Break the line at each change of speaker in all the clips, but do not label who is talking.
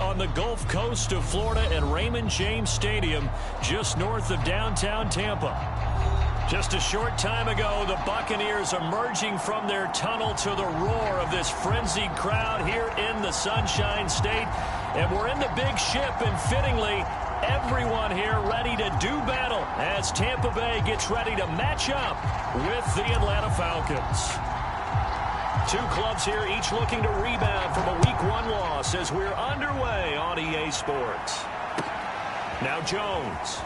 on the Gulf Coast of Florida at Raymond James Stadium, just north of downtown Tampa. Just a short time ago, the Buccaneers emerging from their tunnel to the roar of this frenzied crowd here in the Sunshine State. And we're in the big ship, and fittingly, everyone here ready to do battle as Tampa Bay gets ready to match up with the Atlanta Falcons. Two clubs here, each looking to rebound from a Week 1 loss as we're underway on EA Sports. Now Jones.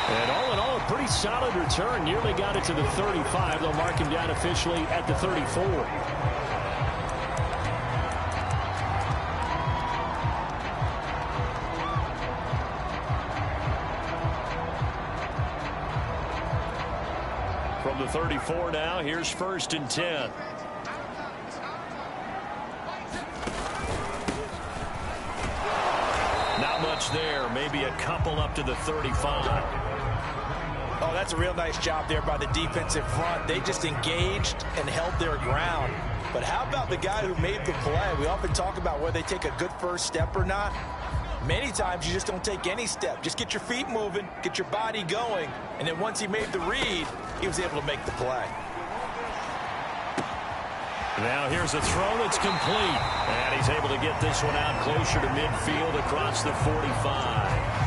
And all in all, a pretty solid return. Nearly got it to the 35. They'll mark him down officially at the 34. From the 34 now, here's 1st and 10. Not much there. Maybe a couple up to the 35.
Oh, that's a real nice job there by the defensive front. They just engaged and held their ground. But how about the guy who made the play? We often talk about whether they take a good first step or not. Many times you just don't take any step. Just get your feet moving, get your body going, and then once he made the read, he was able to make the play.
Now here's a throw that's complete. And he's able to get this one out closer to midfield across the 45.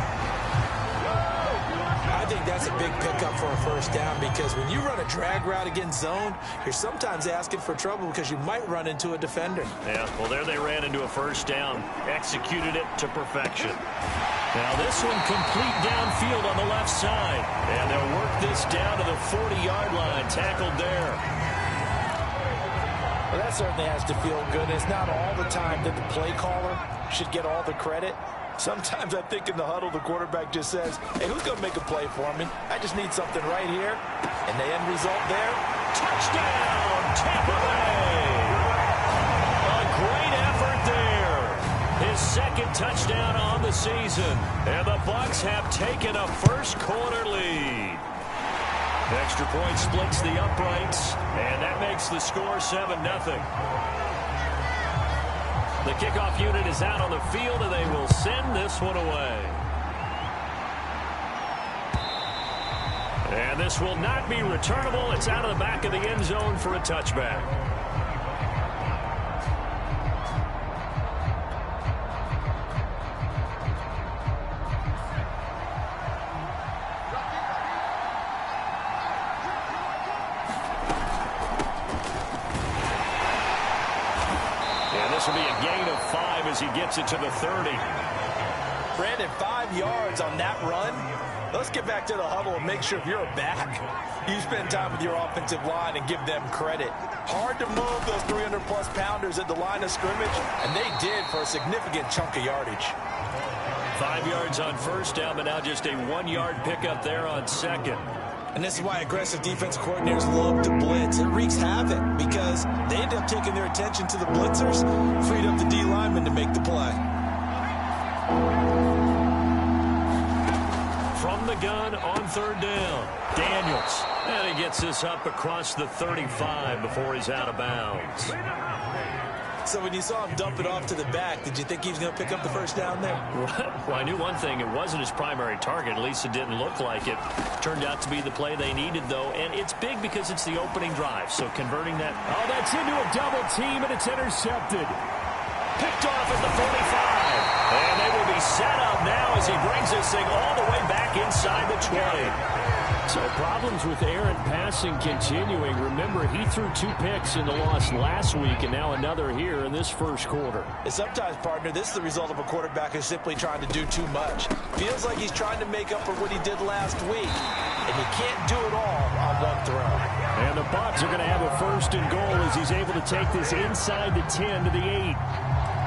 I think that's a big pickup for a first down, because when you run a drag route against zone, you're sometimes asking for trouble because you might run into a defender.
Yeah, well, there they ran into a first down, executed it to perfection. Now this one complete downfield on the left side, and they'll work this down to the 40-yard line, tackled there.
Well, that certainly has to feel good. It's not all the time that the play caller should get all the credit. Sometimes I think in the huddle, the quarterback just says, hey, who's going to make a play for me? I just need something right here. And the end result there,
touchdown, Tampa Bay! A great effort there. His second touchdown on the season. And the Bucs have taken a first-quarter lead. Extra point splits the uprights, and that makes the score 7-0. The kickoff unit is out on the field, and they will send this one away. And this will not be returnable. It's out of the back of the end zone for a touchback. This will be a gain of 5 as he gets it to the 30.
Brandon, 5 yards on that run. Let's get back to the huddle and make sure if you're a back, you spend time with your offensive line and give them credit. Hard to move those 300-plus pounders at the line of scrimmage, and they did for a significant chunk of yardage.
5 yards on first down, but now just a 1-yard pickup there on second.
And this is why aggressive defensive coordinators love to blitz. It wreaks havoc because they end up taking their attention to the blitzers, freed up the D lineman to make the play.
From the gun on third down, Daniels. And he gets this up across the 35 before he's out of bounds.
So when you saw him dump it off to the back, did you think he was going to pick up the first down there?
Well, I knew one thing. It wasn't his primary target. At least it didn't look like it. Turned out to be the play they needed, though. And it's big because it's the opening drive. So converting that. Oh, that's into a double team, and it's intercepted. Picked off at the 45. And they will be set up now as he brings this thing all the way back inside the 20. So problems with Aaron passing continuing. Remember, he threw 2 picks in the loss last week, and now another here in this first quarter.
And sometimes, partner, this is the result of a quarterback who's simply trying to do too much. Feels like he's trying to make up for what he did last week, and he can't do it all on one throw.
And the Bucs are going to have a 1st and goal as he's able to take this inside the 10 to the 8.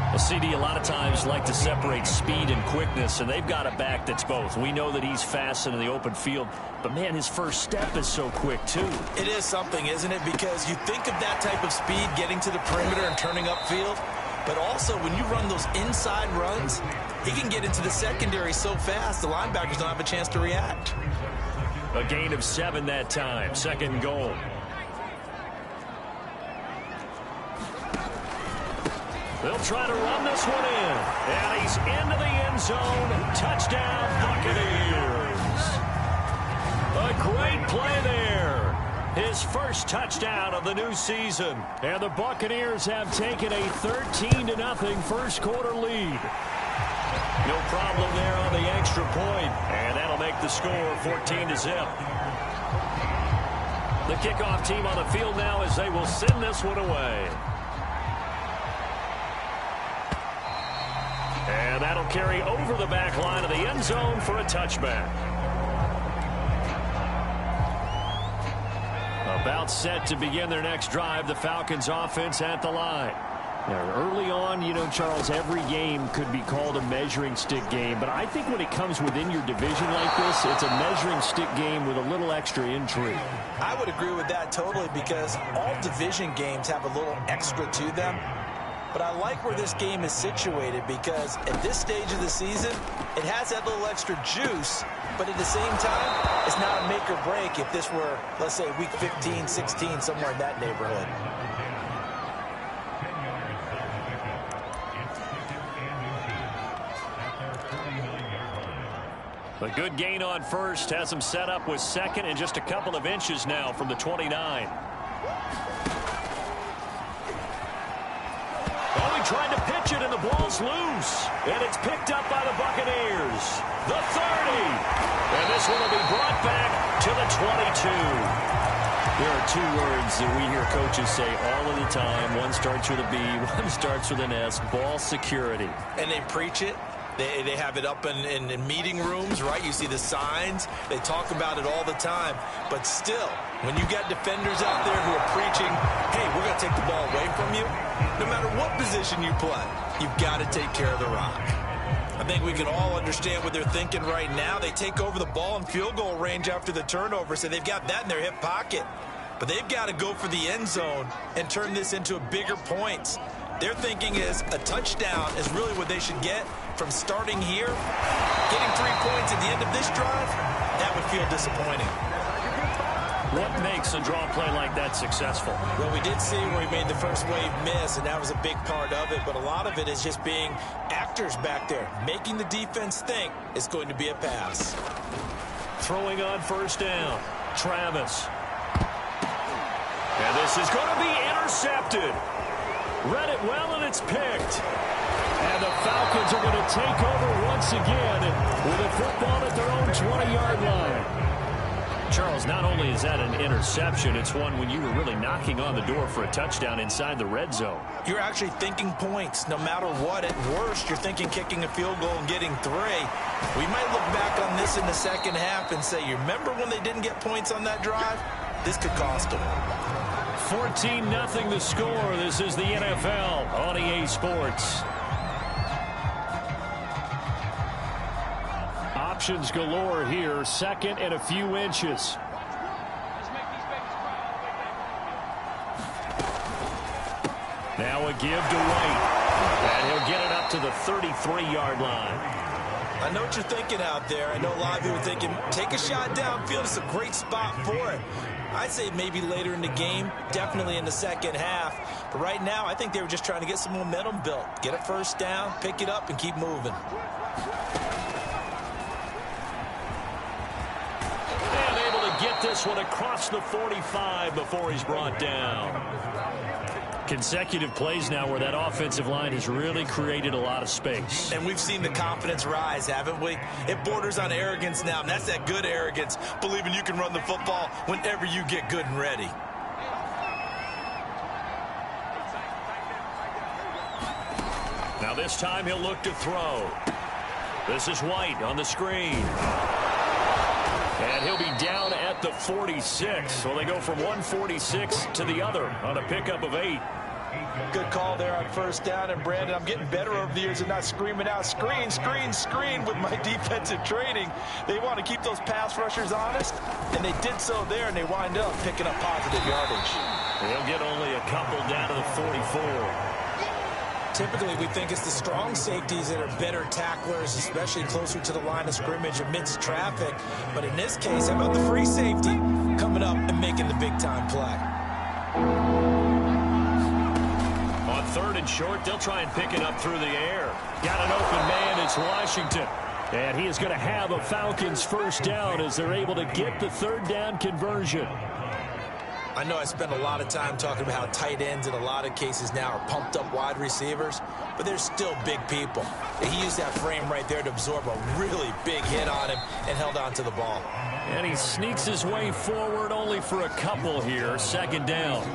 Well, CD, a lot of times like to separate speed and quickness, and they've got a back that's both. We know that he's fast in the open field, but, man, his first step is so quick, too.
It is something, isn't it? Because you think of that type of speed getting to the perimeter and turning upfield, but also when you run those inside runs, he can get into the secondary so fast the linebackers don't have a chance to react.
A gain of 7 that time, 2nd and goal. They'll try to run this one in. And he's into the end zone. Touchdown, Buccaneers. A great play there. His first touchdown of the new season. And the Buccaneers have taken a 13-0 first quarter lead. No problem there on the extra point. And that'll make the score 14-0. The kickoff team on the field now as they will send this one away. And that'll carry over the back line of the end zone for a touchback. About set to begin their next drive, the Falcons offense at the line. Now, early on, you know, Charles, every game could be called a measuring stick game. But I think when it comes within your division like this, it's a measuring stick game with a little extra intrigue.
I would agree with that totally because all division games have a little extra to them. But I like where this game is situated because at this stage of the season, it has that little extra juice. But at the same time, it's not a make or break if this were, let's say, week 15, 16, somewhere in that neighborhood.
A good gain on first has him set up with second and just a couple of inches now from the 29. Oh, he tried to pitch it and the ball's loose. And it's picked up by the Buccaneers. The 30. And this one will be brought back to the 22. There are two words that we hear coaches say all of the time. One starts with a B, one starts with an S. Ball security.
And they preach it. They have it up in meeting rooms, right? You see the signs. They talk about it all the time. But still, when you got defenders out there who are preaching, hey, we're going to take the ball away from you, no matter what position you play, you've got to take care of the rock. I think we can all understand what they're thinking right now. They take over the ball in field goal range after the turnover, so they've got that in their hip pocket. But they've got to go for the end zone and turn this into a bigger points. Their thinking is a touchdown is really what they should get from starting here. Getting 3 points at the end of this drive, that would feel disappointing.
What makes a draw play like that successful?
Well, we did see where he made the first wave miss, and that was a big part of it. But a lot of it is just being actors back there, making the defense think it's going to be a pass.
Throwing on first down, Travis. And this is going to be intercepted. Read it well, and it's picked. And the Falcons are going to take over once again with a football at their own 20-yard line. Charles, not only is that an interception, it's one when you were really knocking on the door for a touchdown inside the red zone.
You're actually thinking points no matter what. At worst, you're thinking kicking a field goal and getting 3. We might look back on this in the second half and say, you remember when they didn't get points on that drive? This could cost them.
14-0 the score. This is the NFL on EA Sports. Options galore here. Second and a few inches. Now a give to White. And he'll get it up to the 33-yard line.
I know what you're thinking out there. I know a lot of you are thinking, take a shot downfield. It's a great spot for it. I'd say maybe later in the game, definitely in the second half. But right now, I think they were just trying to get some momentum built. Get a first down, pick it up, and keep moving.
And able to get this one across the 45 before he's brought down. Consecutive plays now where that offensive line has really created a lot of space.
And we've seen the confidence rise, haven't we? It borders on arrogance now, and that's that good arrogance, believing you can run the football whenever you get good and ready.
Now this time he'll look to throw. This is White on the screen. And he'll be down at the 46. So they go from 146 to the other on a pickup of 8.
Good call there on first down. And, Brandon, I'm getting better over the years and not screaming out, screen, screen, screen with my defensive training. They want to keep those pass rushers honest, and they did so there, and they wind up picking up positive yardage.
They'll get only a couple down to the 44.
Typically, we think it's the strong safeties that are better tacklers, especially closer to the line of scrimmage amidst traffic. But in this case, how about the free safety coming up and making the big-time play?
On On 3rd and short, they'll try and pick it up through the air. Got an open man. It's Washington. And he is going to have a Falcons first down as they're able to get the 3rd down conversion.
I know I spend a lot of time talking about how tight ends in a lot of cases now are pumped up wide receivers, but they're still big people. He used that frame right there to absorb a really big hit on him and held on to the ball.
And he sneaks his way forward only for a couple here. 2nd down.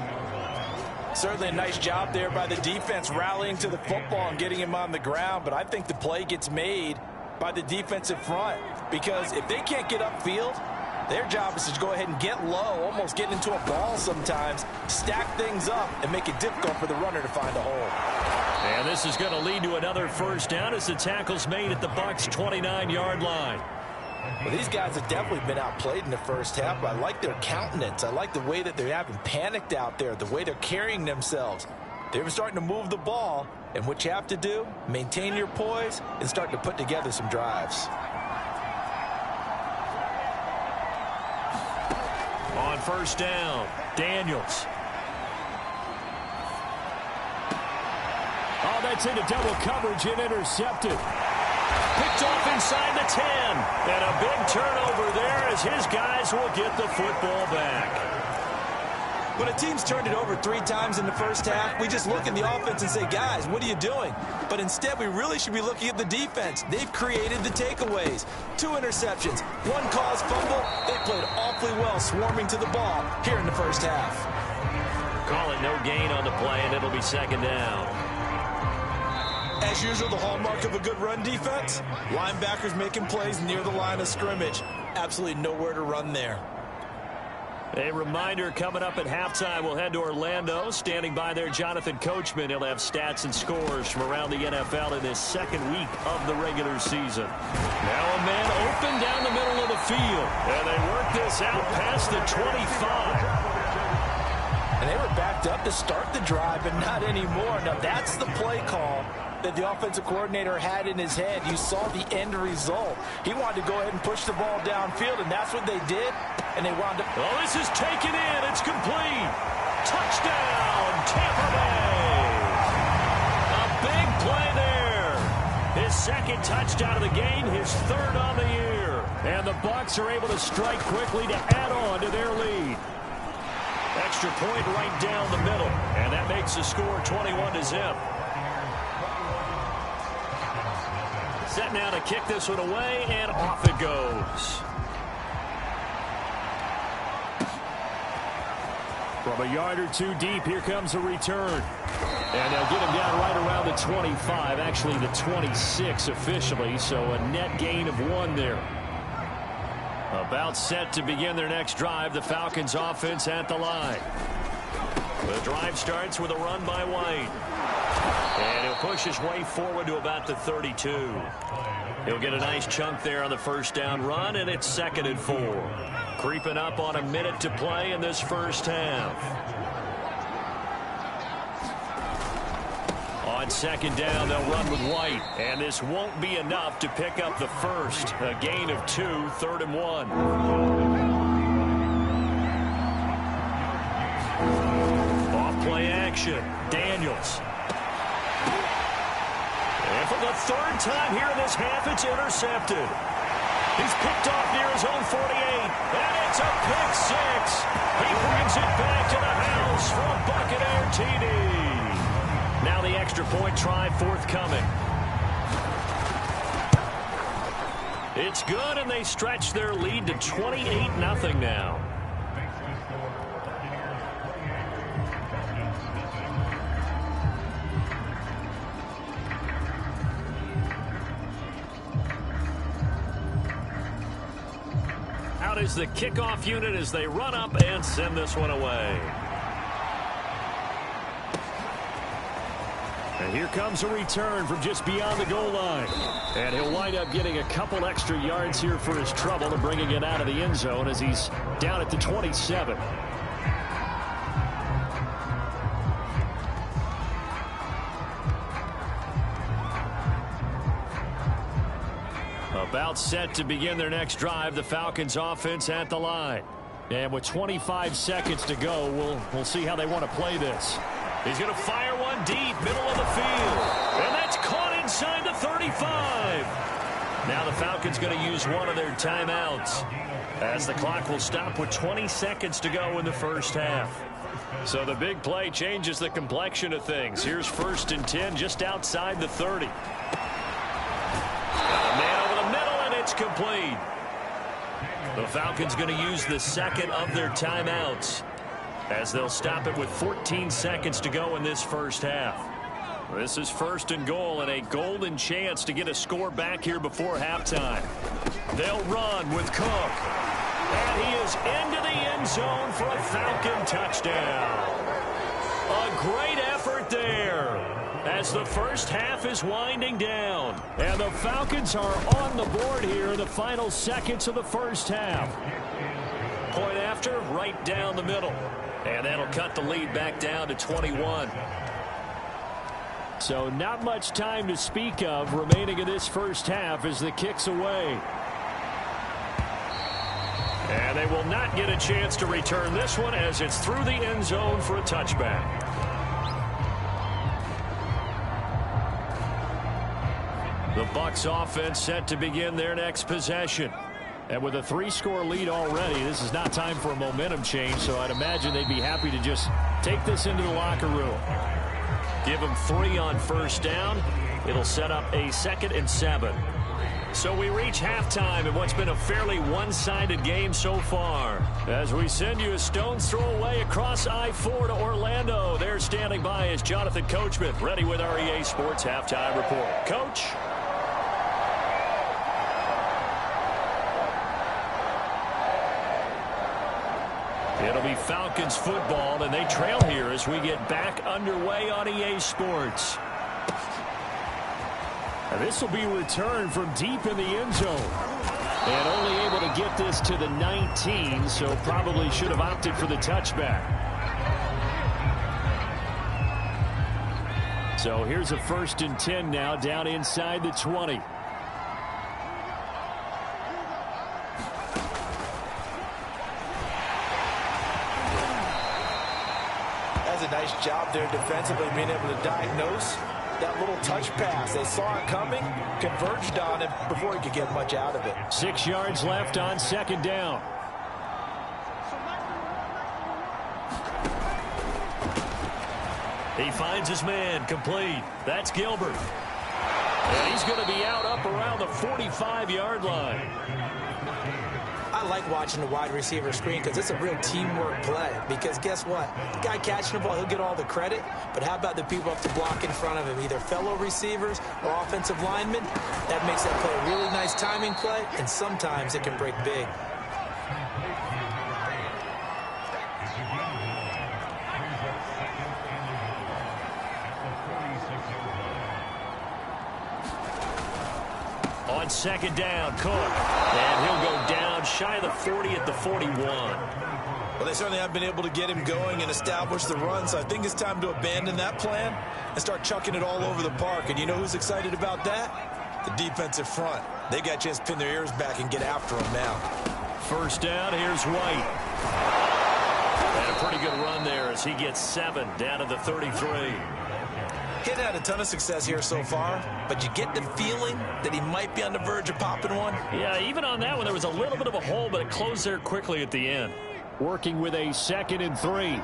Certainly a nice job there by the defense rallying to the football and getting him on the ground, but I think the play gets made by the defensive front because if they can't get upfield, their job is to go ahead and get low, almost get into a ball sometimes, stack things up, and make it difficult for the runner to find a hole.
And this is going to lead to another first down as the tackle's made at the Bucs' 29-yard line.
Well, these guys have definitely been outplayed in the first half. I like their countenance. I like the way that they haven't panicked out there, the way they're carrying themselves. They're starting to move the ball, and what you have to do, maintain your poise and start to put together some drives.
On 1st down, Daniels. Oh, that's into double coverage and intercepted. Picked off inside the 10. And a big turnover there as his guys will get the football back.
When a team's turned it over 3 times in the first half, we just look at the offense and say, guys, what are you doing? But instead, we really should be looking at the defense. They've created the takeaways. 2 interceptions, 1 caused fumble. They played awfully well swarming to the ball here in the first half.
Call it no gain on the play, and it'll be 2nd down.
As usual, the hallmark of a good run defense, linebackers making plays near the line of scrimmage. Absolutely nowhere to run there.
A reminder coming up at halftime, we'll head to Orlando. Standing by there, Jonathan Coachman. He'll have stats and scores from around the NFL in this 2nd week of the regular season. Now a man open down the middle of the field. And they work this out past the 25.
And they were backed up to start the drive, but not anymore. Now that's the play call that the offensive coordinator had in his head. You saw the end result. He wanted to go ahead and push the ball downfield, and that's what they did. And they wound up.
Oh, this is taken in. It's complete. Touchdown, Tampa Bay. A big play there. His 2nd touchdown of the game, his 3rd on the year. And the Bucs are able to strike quickly to add on to their lead. Extra point right down the middle. And that makes the score 21-0. Set now to kick this one away, and off it goes. From a yard or 2 deep, here comes a return. And they'll get him down right around the 25, actually the 26 officially, so a net gain of 1 there. About set to begin their next drive, the Falcons offense at the line. The drive starts with a run by White. And he'll push his way forward to about the 32. He'll get a nice chunk there on the first down run, and it's 2nd and 4. Creeping up on a minute to play in this first half. On 2nd down, they'll run with White. And this won't be enough to pick up the first. A gain of 2, 3rd and 1. Off play action. Daniels. And for the 3rd time here in this half, it's intercepted. He's picked off near his own 48. And it's a pick 6. He brings it back to the house for a Buccaneer TD. Now the extra point try forthcoming. It's good, and they stretch their lead to 28-0 now. Out is the kickoff unit as they run up and send this one away. And here comes a return from just beyond the goal line. And he'll wind up getting a couple extra yards here for his trouble and bringing it out of the end zone as he's down at the 27. About set to begin their next drive, the Falcons offense at the line. And with 25 seconds to go, we'll see how they want to play this. He's going to fire one run deep, middle of the field. And that's caught inside the 35. Now the Falcons going to use one of their timeouts, as the clock will stop with 20 seconds to go in the first half. So the big play changes the complexion of things. Here's 1st and 10 just outside the 30. Got a man over the middle, and it's complete. The Falcons going to use the second of their timeouts, as they'll stop it with 14 seconds to go in this first half. This is 1st and goal, and a golden chance to get a score back here before halftime. They'll run with Cook. And he is into the end zone for a Falcon touchdown. A great effort there as the first half is winding down. And the Falcons are on the board here in the final seconds of the first half. Point after, right down the middle. And that'll cut the lead back down to 21. So not much time to speak of remaining in this first half as the kick's away. And they will not get a chance to return this one as it's through the end zone for a touchback. The Bucs offense set to begin their next possession. And with a 3-score lead already, this is not time for a momentum change, so I'd imagine they'd be happy to just take this into the locker room. Give them 3 on first down. It'll set up a 2nd and 7. So we reach halftime in what's been a fairly one-sided game so far. As we send you a stone's throw away across I-4 to Orlando. There standing by is Jonathan Coachman, ready with our EA Sports Halftime Report. Coach? It'll be Falcons football, and they trail here as we get back underway on EA Sports. And this will be returned from deep in the end zone. And only able to get this to the 19, so probably should have opted for the touchback. So here's a 1st and 10 now down inside the 20.
That's a nice job there defensively, being able to diagnose that little touch pass. They saw it coming, converged on it before he could get much out of it.
6 yards left on 2nd down. He finds his man, complete. That's Gilbert. And he's going to be out up around the 45-yard line.
I like watching the wide receiver screen because it's a real teamwork play. Because guess what? The guy catching the ball, he'll get all the credit. But how about the people up to block in front of him, either fellow receivers or offensive linemen? That makes that play a really nice timing play, and sometimes it can break big.
On 2nd down, Cook. And he'll go down shy of the 40 at the 41.
Well, they certainly haven't been able to get him going and establish the run, so I think it's time to abandon that plan and start chucking it all over the park. And you know who's excited about that? The defensive front. They got a chance to pin their ears back and get after him now.
1st down, here's White. And a pretty good run there as he gets 7 down to the 33.
He's had a ton of success here so far, but you get the feeling that he might be on the verge of popping one.
Yeah, even on that one, there was a little bit of a hole, but it closed there quickly at the end. Working with a 2nd and 3.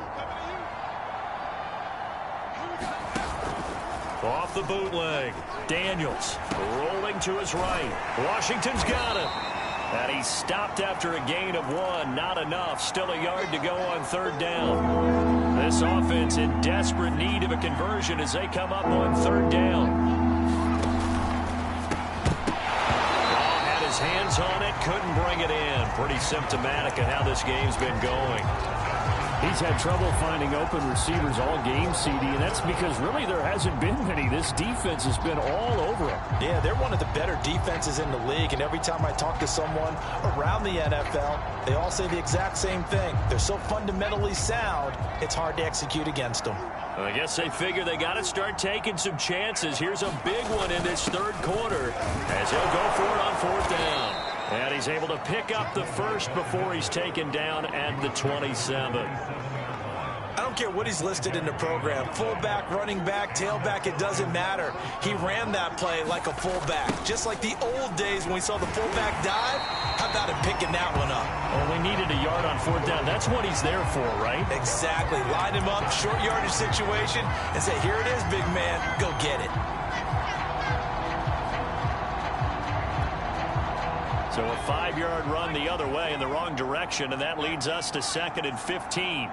Off the bootleg. Daniels rolling to his right. Washington's got him. And he stopped after a gain of 1. Not enough. Still a yard to go on 3rd down. This offense in desperate need of a conversion as they come up on 3rd down. Ball had his hands on it, couldn't bring it in. Pretty symptomatic of how this game's been going. He's had trouble finding open receivers all game, CD, and that's because really there hasn't been many. This defense has been all over him.
Yeah, they're one of the better defenses in the league, and every time I talk to someone around the NFL, they all say the exact same thing. They're so fundamentally sound, it's hard to execute against them.
I guess they figure they got to start taking some chances. Here's a big one in this 3rd quarter as he'll go for it on 4th down. And he's able to pick up the 1st before he's taken down at the 27.
I don't care what he's listed in the program. Fullback, running back, tailback, it doesn't matter. He ran that play like a fullback. Just like the old days when we saw the fullback dive. How about him picking that one up?
Well, we needed a yard on fourth down. That's what he's there for, right?
Exactly. Line him up, short yardage situation, and say, here it is, big man. Go get it.
So a 5-yard run the other way in the wrong direction, and that leads us to 2nd and 15.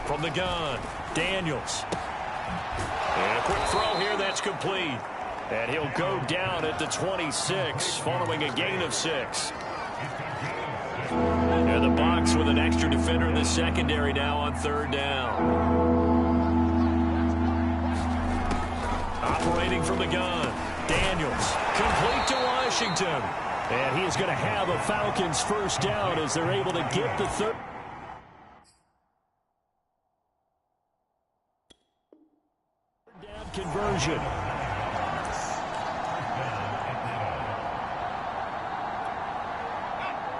From the gun, Daniels. And a quick throw here, that's complete. And he'll go down at the 26, following a gain of 6. And the box with an extra defender in the secondary now on 3rd down. Operating from the gun, Daniels, complete to Washington. And he is going to have a Falcons first down as they're able to get the third. Down conversion.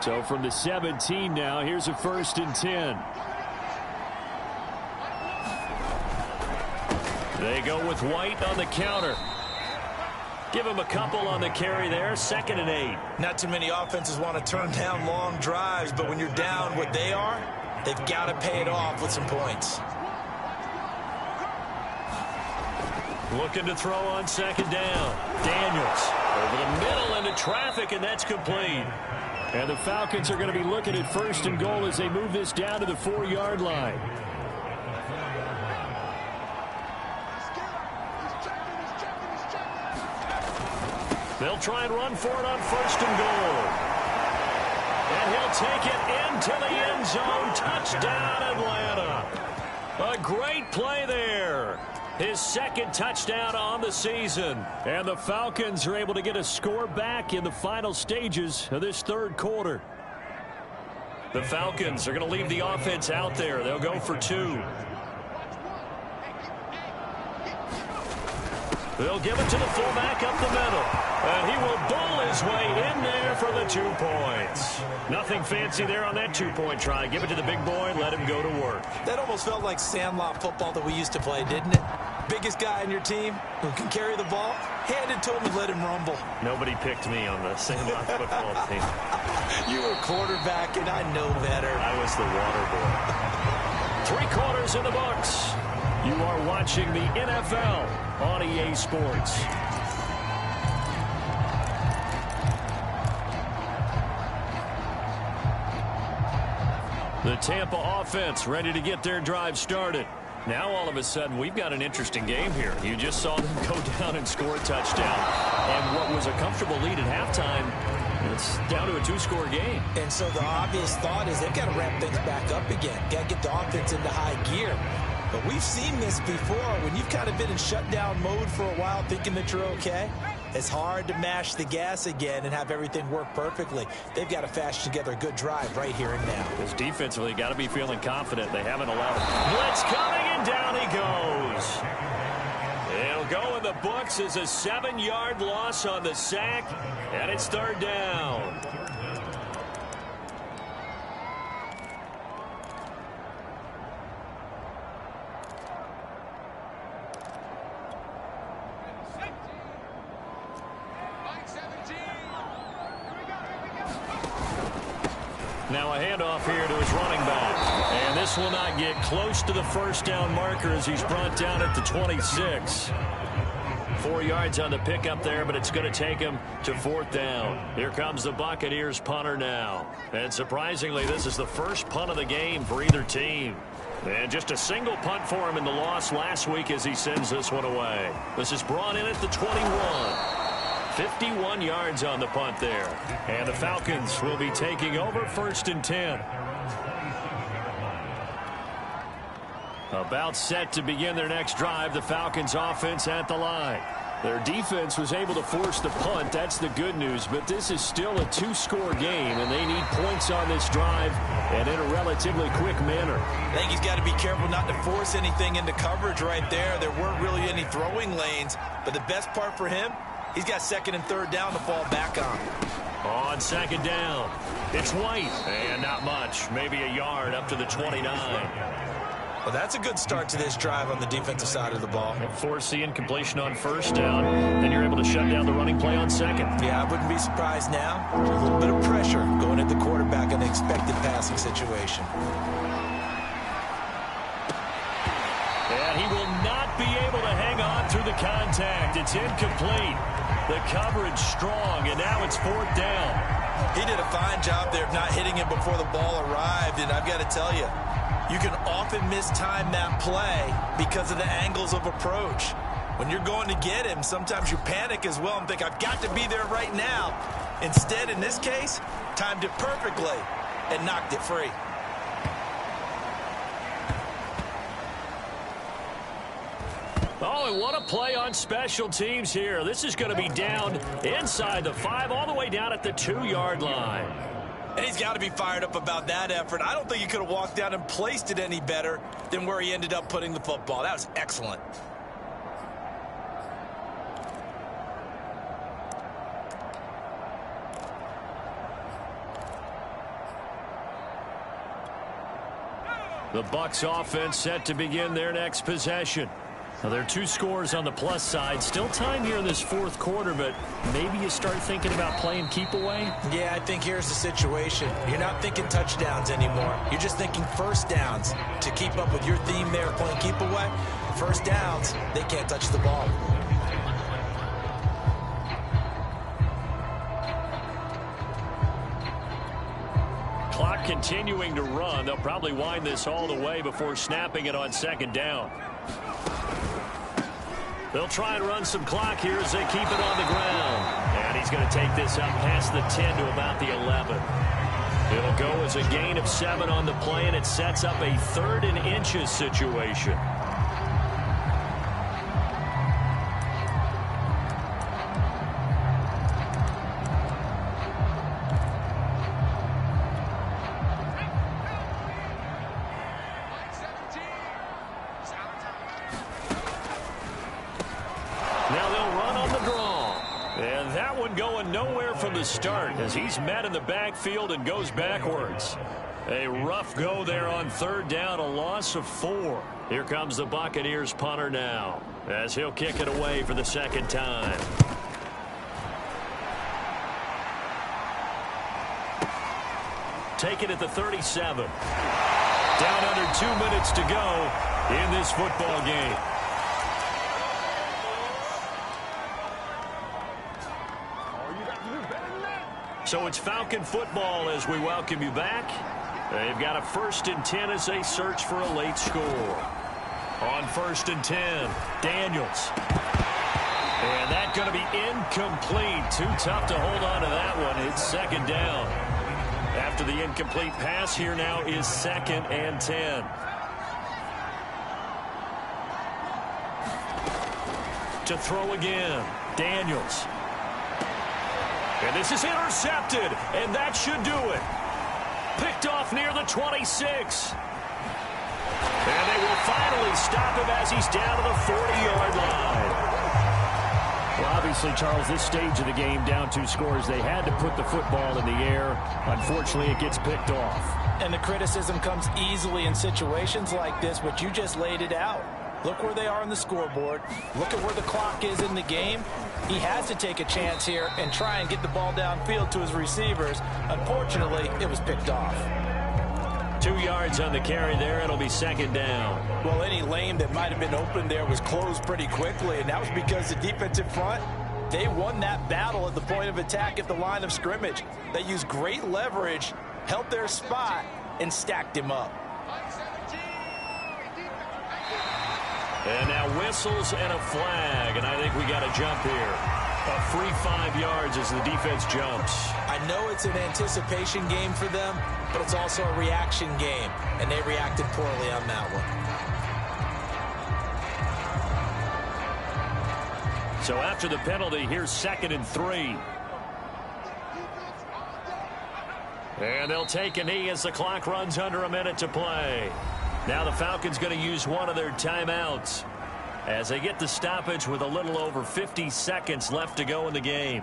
So from the 17 now, here's a 1st and 10. They go with White on the counter. Give him a couple on the carry there. 2nd and 8.
Not too many offenses want to turn down long drives, but when you're down what they are, they've got to pay it off with some points.
Looking to throw on 2nd down. Daniels over the middle into traffic, and that's complete. And the Falcons are going to be looking at 1st and goal as they move this down to the 4-yard line. They'll try and run for it on 1st and goal. And he'll take it into the end zone. Touchdown, Atlanta. A great play there. His 2nd touchdown on the season. And the Falcons are able to get a score back in the final stages of this 3rd quarter. The Falcons are going to leave the offense out there. They'll go for 2. They'll give it to the fullback up the middle. And he will bowl his way in there for the 2 points. Nothing fancy there on that 2-point try. Give it to the big boy, let him go to work.
That almost felt like sandlot football that we used to play, didn't it? Biggest guy on your team who can carry the ball, hand it to him and let him rumble.
Nobody picked me on the sandlot football team.
You were quarterback, and I know better.
I was the water boy. 3 quarters in the books. You are watching the NFL on EA Sports. The Tampa offense ready to get their drive started. Now all of a sudden we've got an interesting game here. You just saw them go down and score a touchdown. And what was a comfortable lead at halftime, it's down to a 2-score game.
And so the obvious thought is they've got to ramp things back up again. Got to get the offense into high gear. But we've seen this before. When you've kind of been in shutdown mode for a while thinking that you're okay, it's hard to mash the gas again and have everything work perfectly. They've got to fashion together a good drive right here and now.
Because defensively, got to be feeling confident. They haven't allowed it. Blitz coming, and down he goes. It'll go in the books as a 7-yard loss on the sack, and it's 3rd down. Now a handoff here to his running back. And this will not get close to the 1st down marker as he's brought down at the 26. 4 yards on the pickup there, but it's going to take him to 4th down. Here comes the Buccaneers punter now. And surprisingly, this is the first punt of the game for either team. And just a single punt for him in the loss last week as he sends this one away. This is brought in at the 21. 51 yards on the punt there. And the Falcons will be taking over 1st and 10. About set to begin their next drive. The Falcons offense at the line. Their defense was able to force the punt. That's the good news. But this is still a 2-score game, and they need points on this drive and in a relatively quick manner.
I think he's got to be careful not to force anything into coverage right there. There weren't really any throwing lanes. But the best part for him, he's got 2nd and 3rd down to fall back on.
On on second down. It's White, and not much. Maybe a yard up to the 29.
Well, that's a good start to this drive on the defensive side of the ball.
Force the incompletion on first down. Then you're able to shut down the running play on second.
Yeah, I wouldn't be surprised now. A little bit of pressure going at the quarterback in an expected passing situation.
And he will not be able to hang on through the contact. It's incomplete. The coverage strong, and now it's fourth down.
He did a fine job there of not hitting him before the ball arrived, and I've got to tell you, you can often mistime that play because of the angles of approach. When you're going to get him, sometimes you panic as well and think, I've got to be there right now. Instead, in this case, timed it perfectly and knocked it free.
Oh, and what a play on special teams here. This is going to be down inside the 5, all the way down at the 2-yard line.
And he's got to be fired up about that effort. I don't think he could have walked down and placed it any better than where he ended up putting the football. That was excellent.
The Bucs offense set to begin their next possession. Now, there are 2 scores on the plus side. Still time here in this fourth quarter, but maybe you start thinking about playing keep away?
Yeah, I think here's the situation. You're not thinking touchdowns anymore. You're just thinking first downs. To keep up with your theme there, playing keep away, first downs, they can't touch the ball.
Clock continuing to run. They'll probably wind this all the way before snapping it on second down. They'll try and run some clock here as they keep it on the ground. And he's going to take this up past the 10 to about the 11. It'll go as a gain of 7 on the play, and it sets up a 3rd and inches situation. Start as he's met in the backfield and goes backwards. A rough go there on 3rd down, a loss of 4. Here comes the Buccaneers punter now as he'll kick it away for the 2nd time. Take it at the 37. Down under 2 minutes to go in this football game. So it's Falcon football as we welcome you back. They've got a 1st and 10 as they search for a late score. On 1st and 10, Daniels. And that's going to be incomplete. Too tough to hold on to that one. It's 2nd down. After the incomplete pass, here now is 2nd and 10. To throw again, Daniels. And this is intercepted, and that should do it. Picked off near the 26. And they will finally stop him as he's down to the 40-yard line. Well, obviously, Charles, this stage of the game, down 2 scores, they had to put the football in the air. Unfortunately, it gets picked off.
And the criticism comes easily in situations like this, but you just laid it out. Look where they are on the scoreboard. Look at where the clock is in the game. He has to take a chance here and try and get the ball downfield to his receivers. Unfortunately, it was picked off.
2 yards on the carry there. It'll be 2nd down.
Well, any lane that might have been open there was closed pretty quickly, and that was because the defensive front, they won that battle at the point of attack at the line of scrimmage. They used great leverage, held their spot, and stacked him up.
And now whistles and a flag, and I think we got a jump here. A free 5 yards as the defense jumps.
I know it's an anticipation game for them, but it's also a reaction game, and they reacted poorly on that one.
So after the penalty, here's 2nd and 3. And they'll take a knee as the clock runs under a minute to play. Now the Falcons going to use one of their timeouts as they get the stoppage with a little over 50 seconds left to go in the game.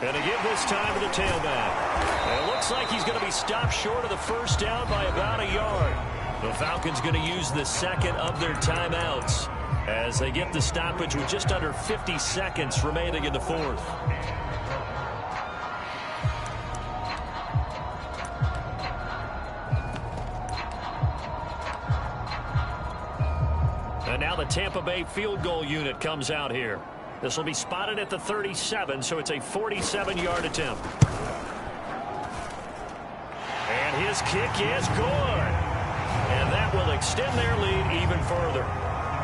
And to give this time to the tailback. And it looks like he's going to be stopped short of the first down by about a yard. The Falcons going to use the second of their timeouts as they get the stoppage with just under 50 seconds remaining in the fourth. And now the Tampa Bay field goal unit comes out here. This will be spotted at the 37, so it's a 47-yard attempt. And his kick is good. And that will extend their lead even further.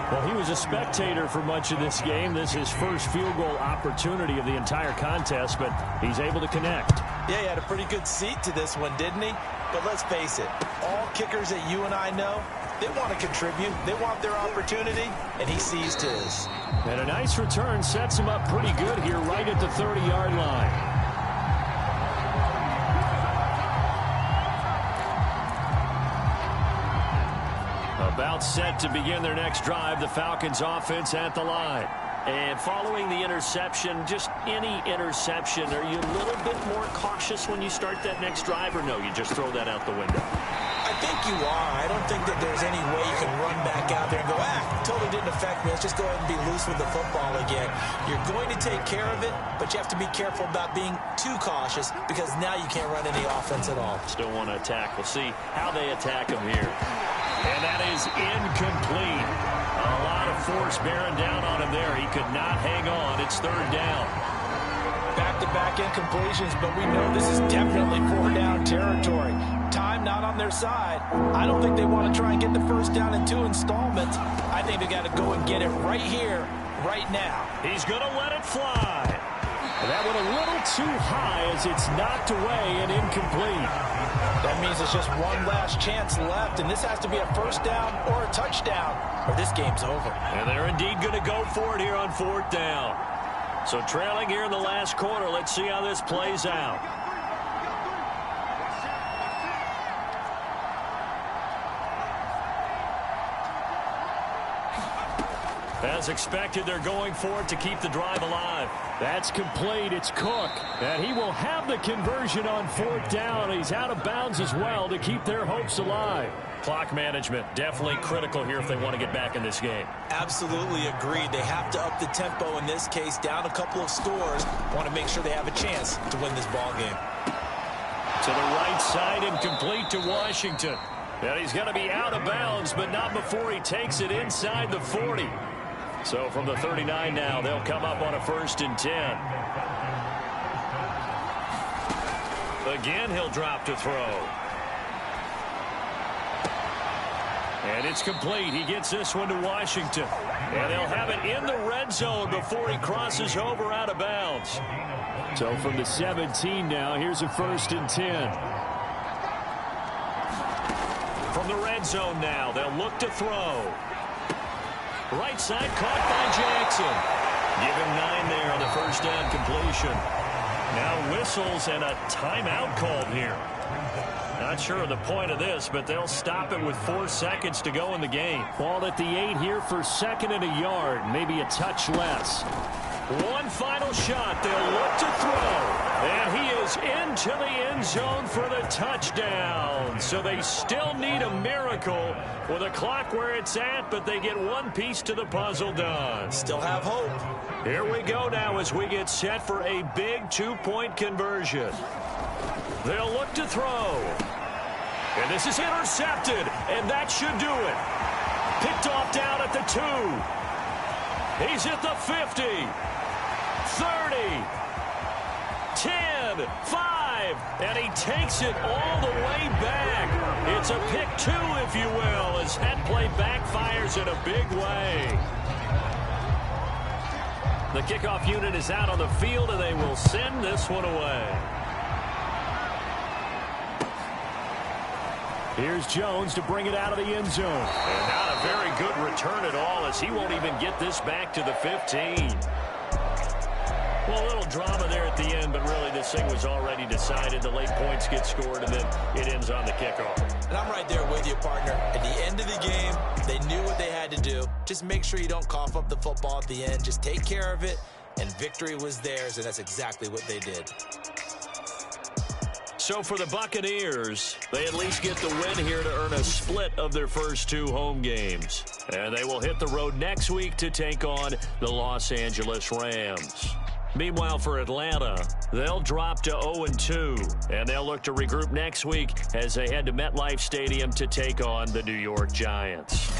Well, he was a spectator for much of this game. This is his first field goal opportunity of the entire contest, but he's able to connect.
Yeah, he had a pretty good seat to this one, didn't he? But let's face it, all kickers that you and I know, they want to contribute. They want their opportunity, and he seized his.
And a nice return sets him up pretty good here right at the 30-yard line. About set to begin their next drive, the Falcons offense at the line. And following the interception, just any interception, are you a little bit more cautious when you start that next drive, or no, you just throw that out the window?
I think you are. I don't think that there's any way you can run back out there and go, totally didn't affect me. Let's just go ahead and be loose with the football again. You're going to take care of it, but you have to be careful about being too cautious because now you can't run any offense at all.
Still want to attack. We'll see how they attack him here. And that is incomplete. A lot of force bearing down on him there. He could not hang on. It's third down.
Back-to-back incompletions, but we know this is definitely four-down territory. Time not on their side. I don't think they want to try and get the first down in 2 installments. I think they got to go and get it right here, right now.
He's going to let it fly. That one a little too high as it's knocked away and incomplete.
That means it's just one last chance left, and this has to be a first down or a touchdown, or this game's over.
And they're indeed going to go for it here on fourth down. So trailing here in the last quarter, let's see how this plays out. As expected, they're going for it to keep the drive alive. That's complete. It's Cook. And he will have the conversion on fourth down. He's out of bounds as well to keep their hopes alive. Clock management definitely critical here if they want to get back in this game.
Absolutely agreed. They have to up the tempo in this case, down a couple of scores. Want to make sure they have a chance to win this ball game.
To the right side and complete to Washington. And he's going to be out of bounds, but not before he takes it inside the 40. So from the 39 now, they'll come up on a 1st and 10. Again, he'll drop to throw. And it's complete. He gets this one to Washington. And they'll have it in the red zone before he crosses over out of bounds. So from the 17 now, here's a 1st and 10. From the red zone now, they'll look to throw. Right side caught by Jackson. Give him 9 there on the first down completion. Now whistles and a timeout called here. Not sure of the point of this, but they'll stop it with 4 seconds to go in the game. Ball at the 8 here for 2nd and a yard, maybe a touch less. One final shot. They'll look to throw. And he is into the end zone for the touchdown. So they still need a miracle with a clock where it's at, but they get one piece to the puzzle done.
Still have hope.
Here we go now as we get set for a big 2-point conversion. They'll look to throw. And this is intercepted, and that should do it. Picked off down at the 2. He's at the 50. 30, 10, 5, and he takes it all the way back. It's a pick 2, if you will, as that play backfires in a big way. The kickoff unit is out on the field, and they will send this one away. Here's Jones to bring it out of the end zone. And not a very good return at all, as he won't even get this back to the 15. Well, a little drama there at the end, but really this thing was already decided. The late points get scored, and then it ends on the kickoff.
And I'm right there with you, partner. At the end of the game, they knew what they had to do. Just make sure you don't cough up the football at the end. Just take care of it and victory was theirs, and that's exactly what they did.
So for the Buccaneers, they at least get the win here to earn a split of their first 2 home games. And they will hit the road next week to take on the Los Angeles Rams. Meanwhile, for Atlanta, they'll drop to 0-2, and they'll look to regroup next week as they head to MetLife Stadium to take on the New York Giants.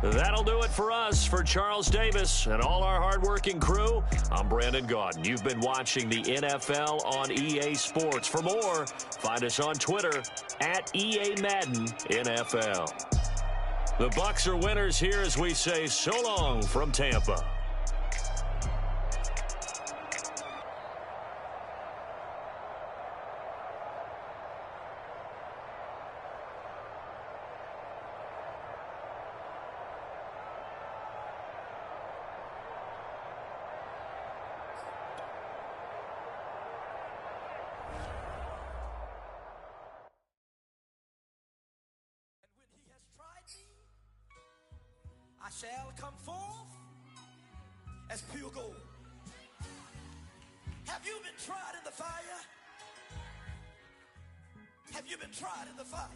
That'll do it for us. For Charles Davis and all our hardworking crew, I'm Brandon Gaudin. You've been watching the NFL on EA Sports. For more, find us on Twitter at EA Madden NFL. The Bucs are winners here as we say so long from Tampa.
I shall come forth as pure gold. Have you been tried in the fire? Have you been tried in the fire?